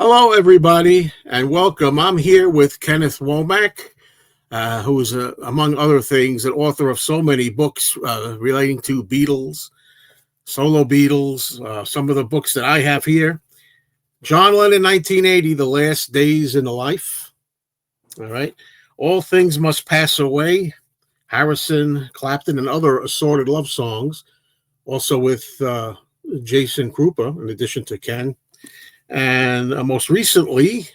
Hello, everybody, and welcome. I'm here with Kenneth Womack, who is, among other things, an author of so many books relating to Beatles, solo Beatles, some of the books that I have here. John Lennon, 1980, The Last Days in the Life. All right. All Things Must Pass Away, Harrison, Clapton, and other assorted love songs, also with Jason Krupa, in addition to Ken. And most recently,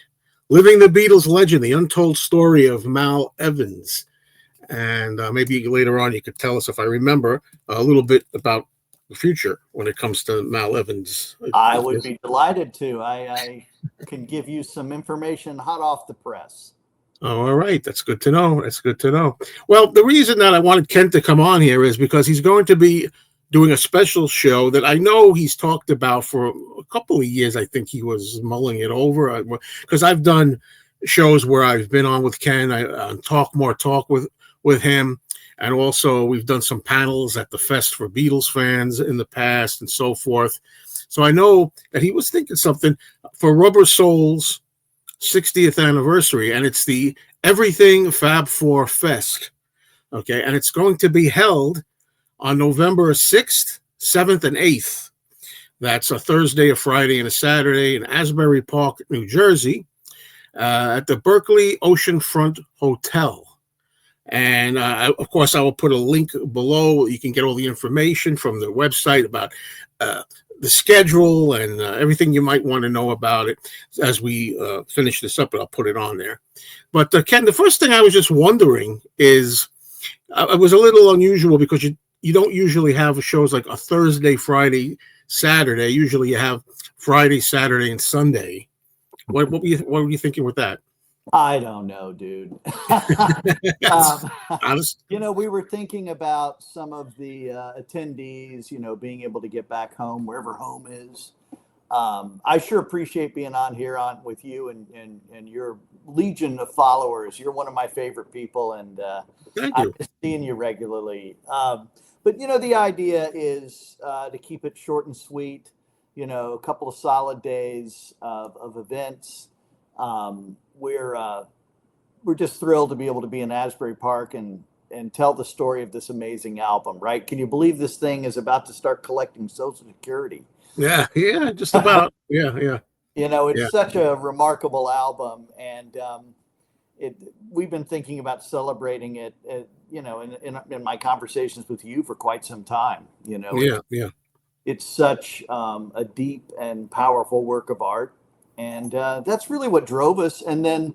Living the Beatles Legend, the untold story of Mal Evans. And maybe later on you could tell us, if I remember, a little bit about the future when it comes to Mal Evans. I would be delighted to. I can give you some information hot off the press. Oh, all right. That's good to know. That's good to know. Well, the reason that I wanted Ken to come on here is because he's going to be doing a special show that I know he's talked about for a couple of years. I think he was mulling it over because I've done shows where I've been on with Ken. I talk with him. And also we've done some panels at the Fest for Beatles fans in the past and so forth. So I know that he was thinking something for Rubber Soul's 60th anniversary, and it's the Everything Fab Four Fest. Okay, and it's going to be held on November 6th, 7th, and 8th. That's a Thursday, a Friday, and a Saturday in Asbury Park, New Jersey, at the Berkeley Oceanfront Hotel. And of course, I will put a link below. You can get all the information from the website about the schedule and everything you might want to know about it as we finish this up, and I'll put it on there. But Ken, the first thing I was just wondering is, it was a little unusual because you don't usually have shows like a Thursday, Friday, Saturday. Usually you have Friday, Saturday, and Sunday. What were you thinking with that? I don't know, dude. Honest. We were thinking about some of the attendees, being able to get back home, wherever home is. I sure appreciate being on here with you and your legion of followers. You're one of my favorite people, and Thank you. I'm seeing you regularly. But the idea is to keep it short and sweet. A couple of solid days of events. We're just thrilled to be able to be in Asbury Park and tell the story of this amazing album. Right? Can you believe this thing is about to start collecting Social Security? Yeah, just about. Yeah. It's such a remarkable album, and we've been thinking about celebrating it, in my conversations with you for quite some time. It's such a deep and powerful work of art, and that's really what drove us. And then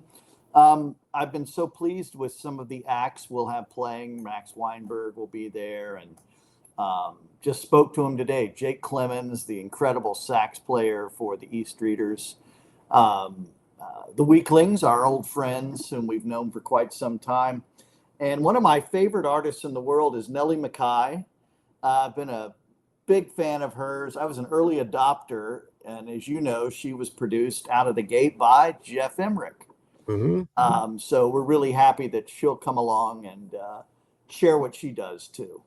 I've been so pleased with some of the acts we'll have playing. Max Weinberg will be there, and just spoke to him today. Jake Clemens, the incredible sax player for the E Streeters. The Weaklings, our old friends whom we've known for quite some time. And one of my favorite artists in the world is Nellie McKay. I've been a big fan of hers. I was an early adopter, and as you know, she was produced out of the gate by Jeff Emmerich. Mm-hmm. So we're really happy that she'll come along and share what she does too.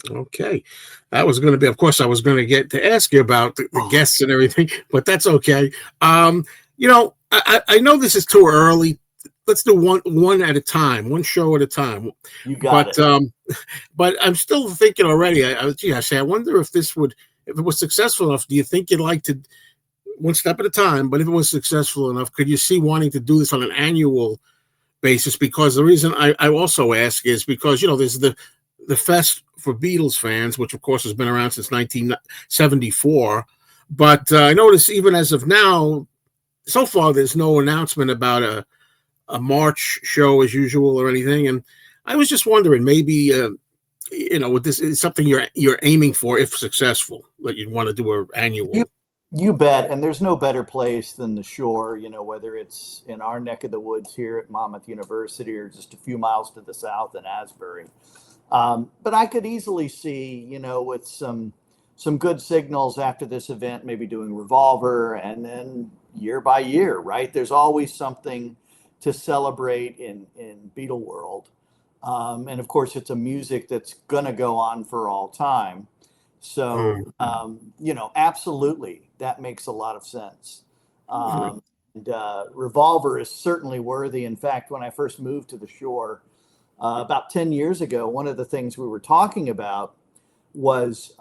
Okay. That was going to be, of course, I was going to get to ask you about the guests and everything, but that's okay. I know this is too early. Let's do one at a time, one show at a time. You got it. But I'm still thinking already. I wonder if it was successful enough, do you think you'd like to, one step at a time, but if it was successful enough, could you see wanting to do this on an annual basis? Because the reason I also ask is because, there's the Fest for Beatles fans, which of course has been around since 1974. But I notice even as of now, so far, there's no announcement about a March show as usual or anything. And I was just wondering, maybe, with this is something you're aiming for, if successful, that you'd want to do an annual. You bet. And there's no better place than the shore, whether it's in our neck of the woods here at Monmouth University or just a few miles to the south in Asbury. But I could easily see, with some good signals after this event, maybe doing Revolver, and then year by year, right? There's always something to celebrate in Beatle world. And of course, it's a music that's going to go on for all time. So, absolutely, that makes a lot of sense. Um, and Revolver is certainly worthy. In fact, when I first moved to the shore about 10 years ago, one of the things we were talking about was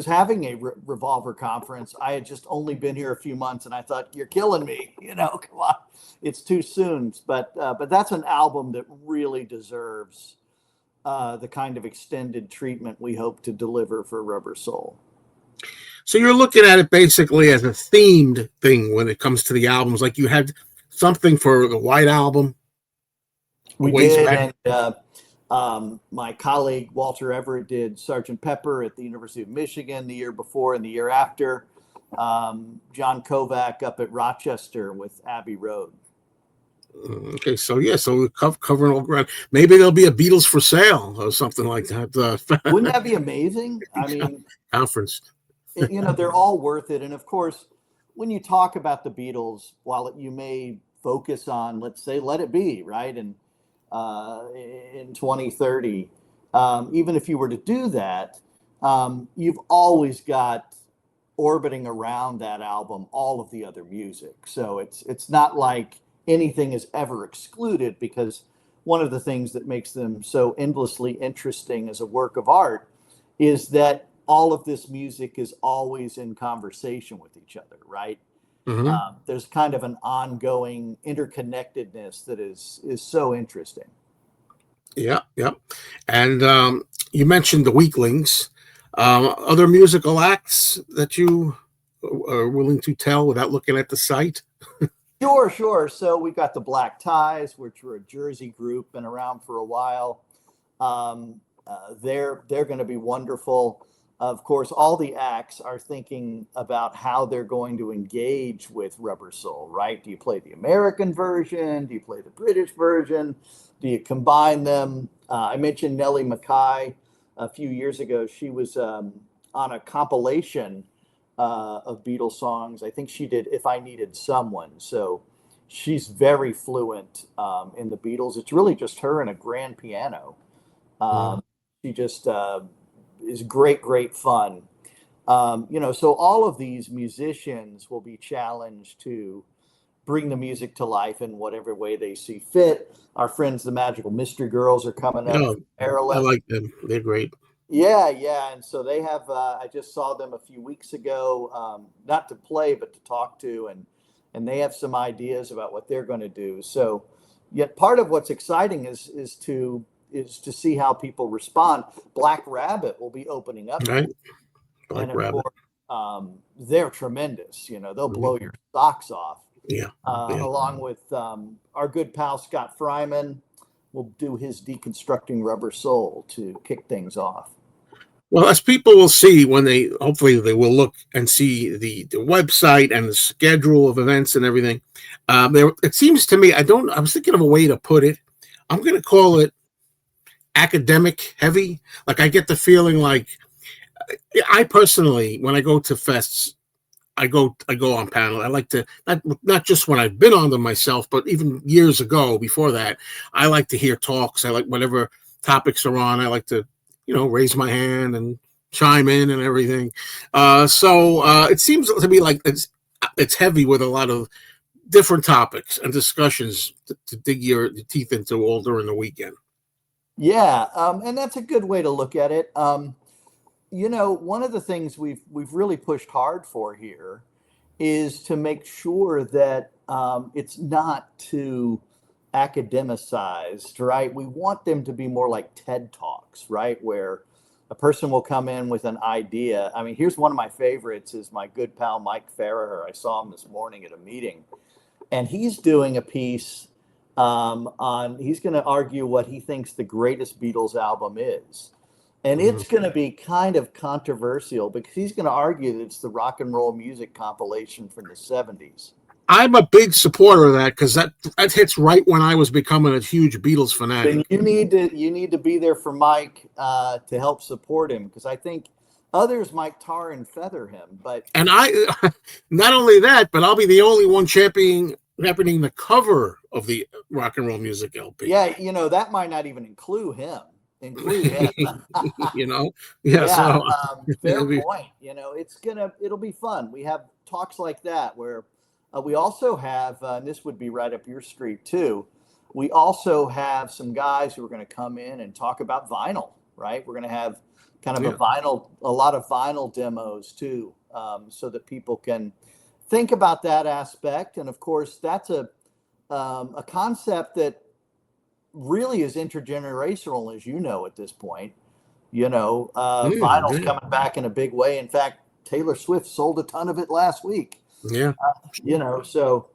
having a Revolver conference. I had just only been here a few months, and I thought, "You're killing me, come on, it's too soon." But that's an album that really deserves the kind of extended treatment we hope to deliver for Rubber Soul. So you're looking at it basically as a themed thing when it comes to the albums. Like you had something for the White Album. We did, and my colleague Walter Everett did Sgt. Pepper at the University of Michigan the year before and the year after. John Kovac up at Rochester with Abbey Road. Okay, so we're covering all ground. Maybe there'll be a Beatles for sale or something like that. Wouldn't that be amazing? I mean, conference. They're all worth it. And of course, when you talk about the Beatles, while you may focus on, let's say, Let It Be, right? And in 2030, even if you were to do that, you've always got orbiting around that album all of the other music. So it's not like anything is ever excluded, because one of the things that makes them so endlessly interesting as a work of art is that all of this music is always in conversation with each other, right? Mm-hmm. There's kind of an ongoing interconnectedness that is so interesting. Yeah. And you mentioned the Weaklings. Other musical acts that you are willing to tell without looking at the site? Sure. So we got the Black Ties, which were a Jersey group, been around for a while. They're going to be wonderful. Of course, all the acts are thinking about how they're going to engage with Rubber Soul, right? Do you play the American version? Do you play the British version? Do you combine them? I mentioned Nellie Mackay a few years ago. She was on a compilation of Beatles songs. I think she did If I Needed Someone. So she's very fluent in the Beatles. It's really just her and a grand piano. She just is great fun. So all of these musicians will be challenged to bring the music to life in whatever way they see fit. Our friends, the Magical Mystery Girls, are coming up. I like them. They're great. Yeah. And so they have, I just saw them a few weeks ago, not to play, but to talk to, and they have some ideas about what they're going to do. So yet part of what's exciting is to see how people respond. Black Rabbit will be opening up. Right. Black Rabbit. Course, they're tremendous. They'll blow your socks off. Yeah. Along with our good pal Scott Fryman will do his Deconstructing Rubber Soul to kick things off. Well, as people will see when hopefully they will look and see the website and the schedule of events and everything. It seems to me, I was thinking of a way to put it. I'm going to call it academic heavy. Like I get the feeling like I personally, when I go to fests, I go on panel. I like to not just when I've been on them myself, but even years ago before that, I like to hear talks. I like whatever topics are on. I like to, raise my hand and chime in and everything. So it seems to me like it's heavy with a lot of different topics and discussions to dig your teeth into all during the weekend. Yeah, and that's a good way to look at it. One of the things we've really pushed hard for here is to make sure that it's not too academicized, right? We want them to be more like TED Talks, right? Where a person will come in with an idea. I mean, here's one of my favorites is my good pal, Mike Farraher. I saw him this morning at a meeting, and he's doing a piece he's going to argue what he thinks the greatest Beatles album is. And it's going to be kind of controversial because he's going to argue that it's the rock and roll music compilation from the 70s. I'm a big supporter of that because that hits right when I was becoming a huge Beatles fanatic. Then you need to be there for Mike to help support him, because I think others might tar and feather him. And I, not only that, but I'll be the only one championing the cover of the rock and roll music LP. Yeah, that might not even include him. include him. You know, yeah. Yeah, So fair it'll be, point. It'll be fun. We have talks like that where we also have, and this would be right up your street too. We also have some guys who are going to come in and talk about vinyl, right? We're going to have kind of yeah, a lot of vinyl demos too, so that people can think about that aspect. And of course, that's a concept that really is intergenerational, as you know, at this point. Vinyl's yeah, coming back in a big way. In fact, Taylor Swift sold a ton of it last week. yeah. So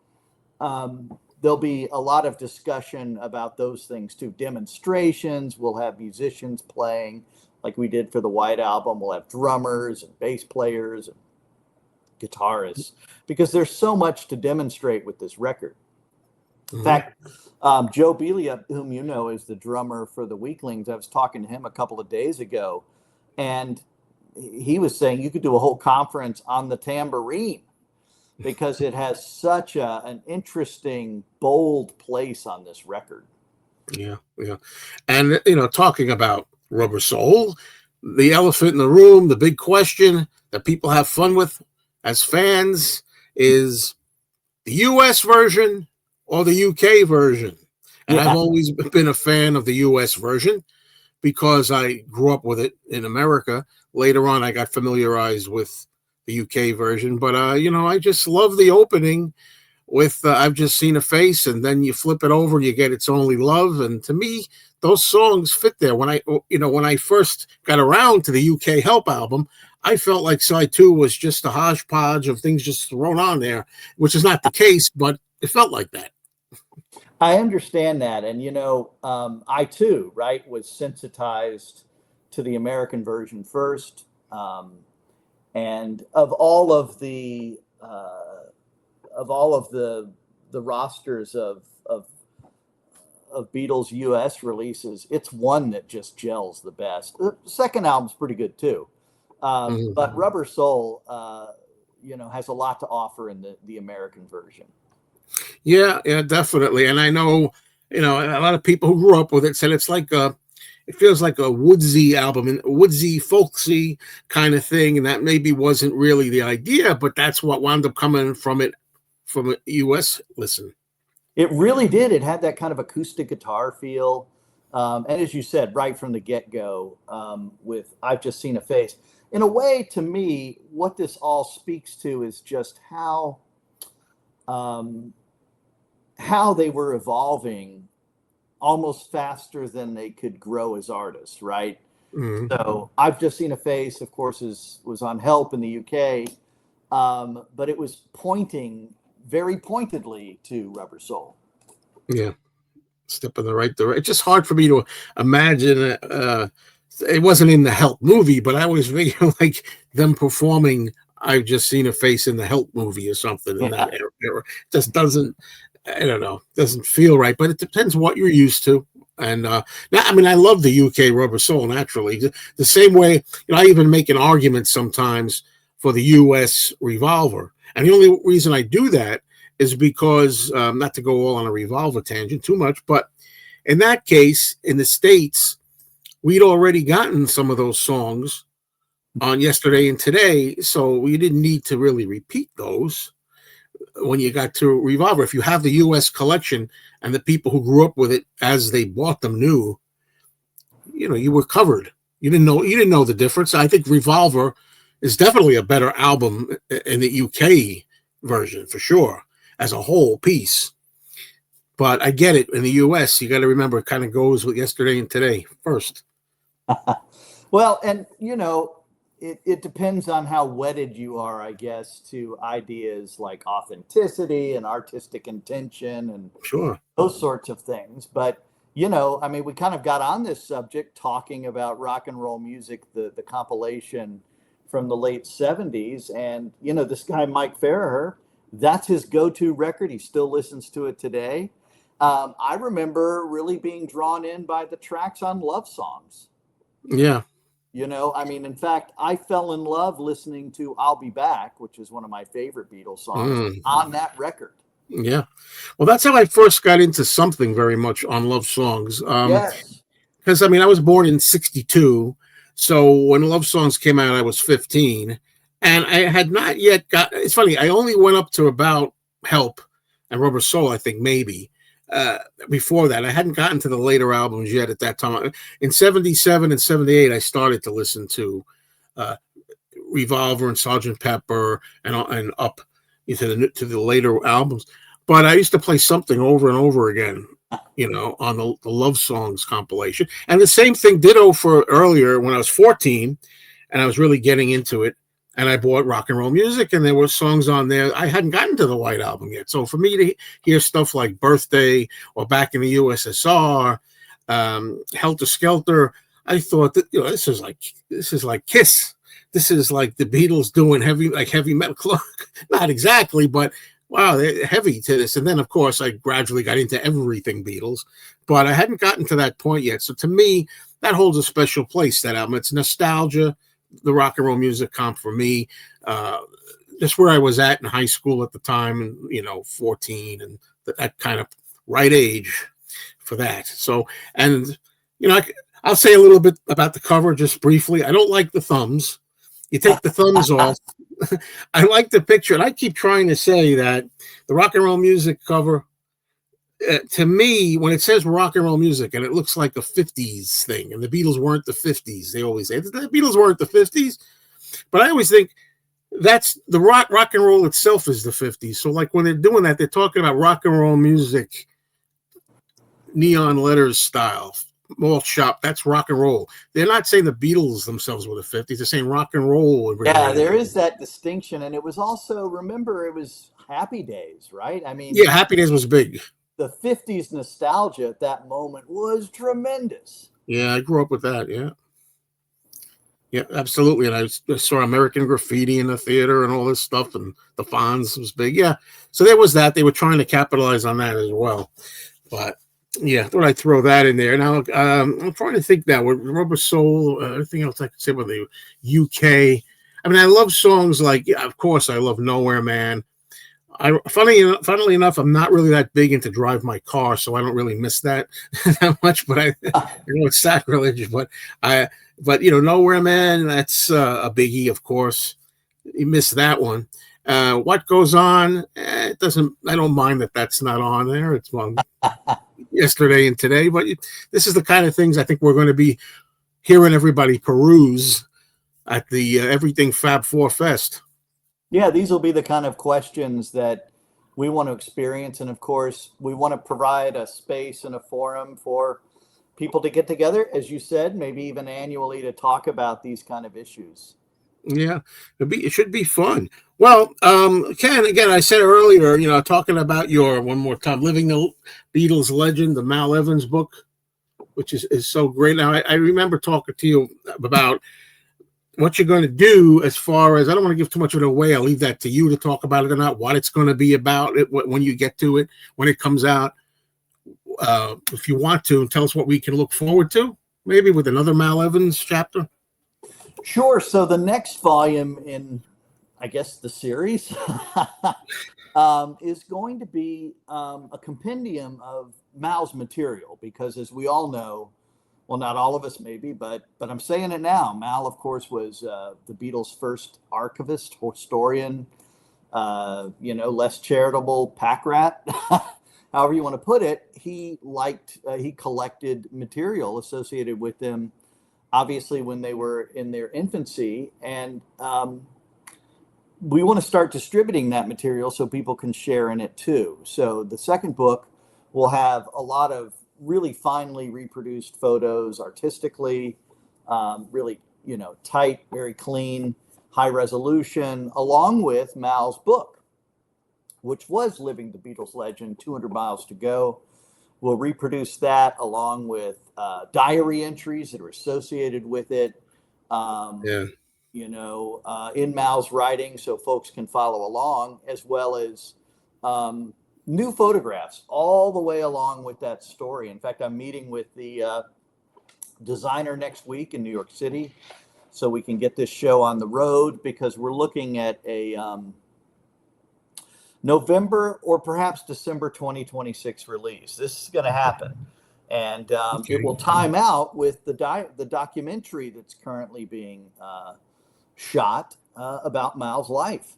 there'll be a lot of discussion about those things too. Demonstrations. We'll have musicians playing, like we did for the White Album. We'll have drummers and bass players and guitarists, because there's so much to demonstrate with this record. In fact, Joe Belia, whom you know is the drummer for the Weaklings, I was talking to him a couple of days ago, and he was saying you could do a whole conference on the tambourine because it has such an interesting, bold place on this record. Yeah, yeah. And talking about Rubber Soul, the elephant in the room, the big question that people have fun with as fans is the US version or the UK version. And I've always been a fan of the US version because I grew up with it in America. Later on, I got familiarized with the UK version. But, I just love the opening with I've Just Seen a Face, and then you flip it over and you get It's Only Love. And to me, those songs fit there. When I first got around to the UK Help album, I felt like side 2 was just a hodgepodge of things just thrown on there, which is not the case, but it felt like that. I understand that. And, I too, right, was sensitized to the American version first. And of all of the rosters of Beatles US releases, it's one that just gels the best. The second album's pretty good too. But Rubber Soul, has a lot to offer in the American version. Yeah, definitely. And I know, a lot of people who grew up with it said it feels like a woodsy album, and woodsy, folksy kind of thing. And that maybe wasn't really the idea, but that's what wound up coming from it from a US listen. It really did. It had that kind of acoustic guitar feel. And as you said, right from the get-go, with I've Just Seen a Face. In a way, to me, what this all speaks to is just how they were evolving almost faster than they could grow as artists, right? Mm-hmm. So I've Just Seen a Face, of course, was on Help in the UK, but it was pointing very pointedly to Rubber Soul. Yeah, step in the right direction. It's just hard for me to imagine. It wasn't in the Help movie, but I always figure like them performing I've Just Seen a Face in the Help movie or something in that era. Just doesn't, I don't know, doesn't feel right. But it depends what you're used to. And I love the UK Rubber Soul naturally. The same way, I even make an argument sometimes for the US Revolver. And the only reason I do that is because, not to go all on a Revolver tangent too much, but in that case, in the States, we'd already gotten some of those songs on Yesterday and Today, so we didn't need to really repeat those when you got to Revolver. If you have the U.S. collection and the people who grew up with it as they bought them new, you were covered. You didn't know the difference. I think Revolver is definitely a better album in the UK version for sure as a whole piece. But I get it. In the U.S., you got to remember it kind of goes with Yesterday and Today first. Well, and it depends on how wedded you are, I guess, to ideas like authenticity and artistic intention and Sure, those sorts of things. But we kind of got on this subject talking about rock and roll music, the compilation from the late 70s, and this guy Mike Farraher, that's his go-to record. He still listens to it today. I remember really being drawn in by the tracks on Love Songs. Yeah. In fact, I fell in love listening to I'll Be Back, which is one of my favorite Beatles songs, on that record. Yeah. Well, that's how I first got into something very much on Love Songs. Yes. because I mean, I was born in '62, so when Love Songs came out, I was 15, and I had not yet got. It's funny, I only went up to about Help and Rubber Soul, I think maybe. Uh, Before that, I hadn't gotten to the later albums yet. At that time, in '77 and '78, I started to listen to uh, Revolver and Sergeant Pepper and up to the later albums. But I used to play Something over and over again, on the Love Songs compilation. And the same thing ditto for earlier when I was 14 and I was really getting into it. And I bought Rock and Roll Music, and there were songs on there. I hadn't gotten to the White Album yet. So for me to hear stuff like Birthday or Back in the USSR, Helter Skelter, I thought that, this is like Kiss. This is like the Beatles doing heavy metal. Not exactly, but wow, they're heavy to this. And then, of course, I gradually got into everything Beatles, but I hadn't gotten to that point yet. So to me, that holds a special place, that album. It's nostalgia, the Rock and Roll Music comp for me. Just where I was at in high school at the time, and, 14 and that kind of right age for that. So, and, I'll say a little bit about the cover just briefly. I don't like the thumbs. You take the thumbs off. I like the picture, and I keep trying to say that the Rock and Roll Music cover, to me, when it says Rock and Roll Music and it looks like a 50s thing, and the Beatles weren't the 50s, they always say the Beatles weren't the 50s, but I always think that's the rock and roll itself is the 50s. So like when they're doing that, they're talking about rock and roll music, neon letters style, malt shop, that's rock and roll. They're not saying the Beatles themselves were the 50s. They're saying rock and roll. Yeah, there is that distinction. And it was also, remember, it was Happy Days, right? I mean, yeah, Happy Days was big. The 50s nostalgia at that moment was tremendous. Yeah, I grew up with that. Yeah, absolutely. And I saw American Graffiti in the theater and all this stuff, and the Fonz was big. Yeah, so there was that. They were trying to capitalize on that as well. But yeah, I thought I'd throw that in there. Now, I'm trying to think now with Rubber Soul, anything else I could say about the UK. I mean, I love songs like, yeah, of course, I love Nowhere Man. Funnily enough, I'm not really that big into Drive My Car, so I don't really miss that that much. But I know it's sacrilege, but Nowhere Man, that's a biggie, of course. You miss that one. What Goes On? It doesn't. I don't mind that that's not on there. It's on yesterday and today, but this is the kind of things I think we're going to be hearing everybody peruse at the Everything Fab 4 Fest. Yeah, these will be the kind of questions that we want to experience. And of course, we want to provide a space and a forum for people to get together, as you said, maybe even annually, to talk about these kind of issues. Yeah, it should be fun. Well, Ken, again, I said earlier, talking about your, one more time, Living the Beatles Legend, the Mal Evans book, which is so great. Now, I remember talking to you about what you're going to do as far as, I don't want to give too much of it away. I'll leave that to you to talk about it or not, what it's going to be about it when you get to it, when it comes out. If you want to, tell us what we can look forward to, maybe with another Mal Evans chapter. Sure. So the next volume in, I guess, the series is going to be a compendium of Mal's material, because as we all know, well, not all of us maybe, but I'm saying it now. Mal, of course, was the Beatles' first archivist, historian, less charitable pack rat, however you want to put it. He collected material associated with them, obviously when they were in their infancy, and we want to start distributing that material so people can share in it too. So the second book will have a lot of really finely reproduced photos artistically, really, tight, very clean, high resolution, along with Mal's book, which was Living the Beatles Legend, 200 Miles to Go. We'll reproduce that along with diary entries that are associated with it, in Mal's writing, so folks can follow along, as well as new photographs all the way along with that story. In fact, I'm meeting with the designer next week in New York City so we can get this show on the road, because we're looking at a November or perhaps December 2026 release. This is going to happen. And it Okay. will time out with the documentary that's currently being shot about Mal's life.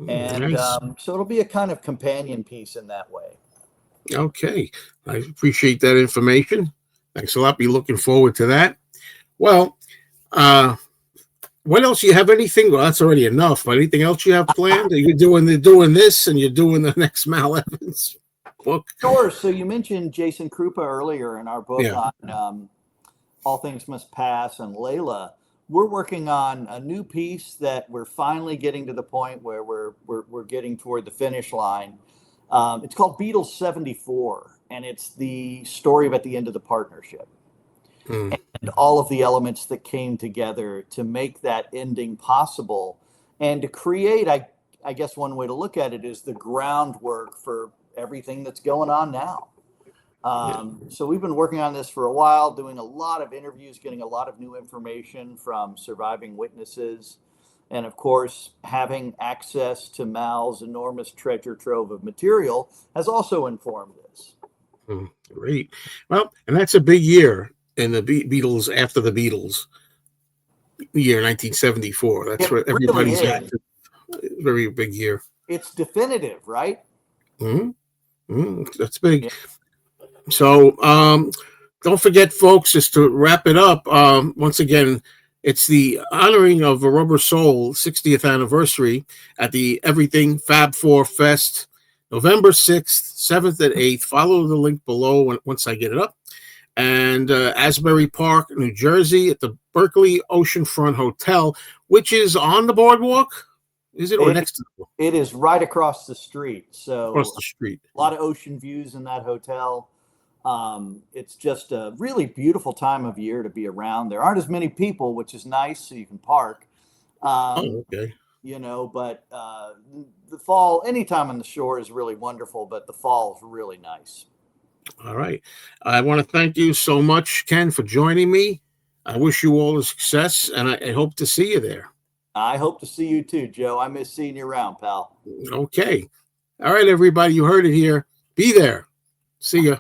And Nice. so it'll be a kind of companion piece in that way. Okay. I appreciate that information. Thanks a lot. Be looking forward to that. Well, uh, what else? You have anything? Well, that's already enough. But anything else you have planned? Are you doing this, and you're doing the next Mal Evans book? Sure. So you mentioned Jason Krupa earlier in our book Yeah. on All Things Must Pass and Layla. We're working on a new piece that we're finally getting to the point where we're getting toward the finish line. It's called Beatles 74, and it's the story about the end of the partnership Hmm. and all of the elements that came together to make that ending possible and to create, I guess one way to look at it is the groundwork for everything that's going on now. Yeah. So we've been working on this for a while, doing a lot of interviews, getting a lot of new information from surviving witnesses, and of course, having access to Mal's enormous treasure trove of material has also informed this. Great. Well, and that's a big year in the Beatles after the Beatles, year 1974. That's It what really everybody's at. is. Very big year. It's definitive, right? That's big. Yeah. So don't forget, folks, just to wrap it up, once again, it's the honoring of a Rubber Soul 60th anniversary at the Everything Fab 4 Fest, November 6th, 7th, and 8th. Follow the link below once I get it up. And Asbury Park, New Jersey, at the Berkeley Oceanfront Hotel, which is on the boardwalk. Is it, or next to the It is right across the street. So across the street? a lot of ocean views in that hotel. It's just a really beautiful time of year to be around. There aren't as many people, which is nice, so you can park. Oh, okay. But the fall, anytime on the shore is really wonderful, but the fall is really nice. All right. I want to thank you so much, Ken, for joining me. I wish you all the success, and I hope to see you there. I hope to see you too, Joe. I miss seeing you around, pal. Okay. All right, everybody. You heard it here. Be there. See ya.